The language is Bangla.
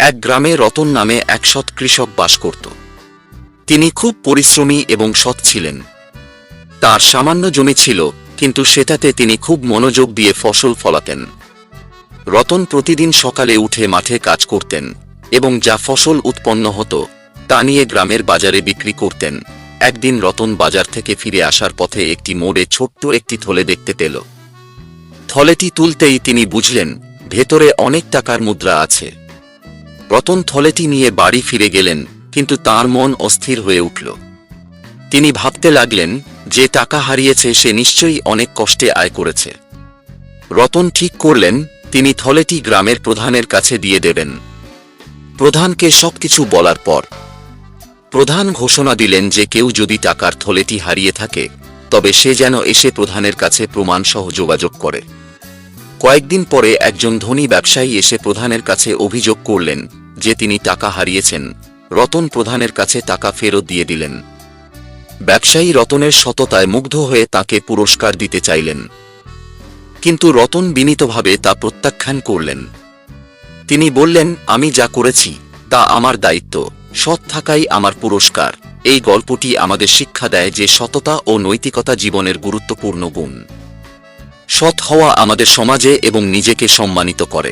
এক গ্রামে রতন নামে এক সৎ কৃষক বাস করত। তিনি খুব পরিশ্রমী এবং সৎ ছিলেন। তার সামান্য জমি ছিল, কিন্তু সেটাতে তিনি খুব মনোযোগ দিয়ে ফসল ফলাতেন। রতন প্রতিদিন সকালে উঠে মাঠে কাজ করতেন এবং যা ফসল উৎপন্ন হতো তা নিয়ে গ্রামের বাজারে বিক্রি করতেন। একদিন রতন বাজার থেকে ফিরে আসার পথে একটি মোড়ে ছোট্ট একটি থলে দেখতে পেল। থলেটি তুলতেই তিনি বুঝলেন ভেতরে অনেক টাকার মুদ্রা আছে। রতন থলেটি নিয়ে বাড়ি ফিরে গেলেন, কিন্তু তার মন অস্থির হয়ে উঠল। তিনি ভাবতে লাগলেন যে টাকা হারিয়েছে সে নিশ্চয়ই অনেক কষ্টে আয় করেছে। রতন ঠিক করলেন তিনি থলেটি গ্রামের প্রধানের কাছে দিয়ে দেবেন। প্রধানকে সবকিছু বলার পর প্রধান ঘোষণা দিলেন যে কেউ যদি টাকার থলেটি হারিয়ে থাকে তবে সে যেন এসে প্রধানের কাছে প্রমাণসহ যোগাযোগ করে। কয়েকদিন পরে একজন ধনী ব্যবসায়ী এসে প্রধানের কাছে অভিযোগ করলেন যে তিনি টাকা হারিয়েছেন। রতন প্রধানের কাছে টাকা ফেরত দিয়ে দিলেন। ব্যবসায়ী রতনের সততায় মুগ্ধ হয়ে তাকে পুরস্কার দিতে চাইলেন, কিন্তু রতন বিনীতভাবে তা প্রত্যাখ্যান করলেন। তিনি বললেন, আমি যা করেছি তা আমার দায়িত্ব, সৎ থাকাই আমার পুরস্কার। এই গল্পটি আমাদের শিক্ষা দেয় যে সততা ও নৈতিকতা জীবনের গুরুত্বপূর্ণ গুণ। সৎ হওয়া আমাদের সমাজে এবং নিজেকে সম্মানিত করে।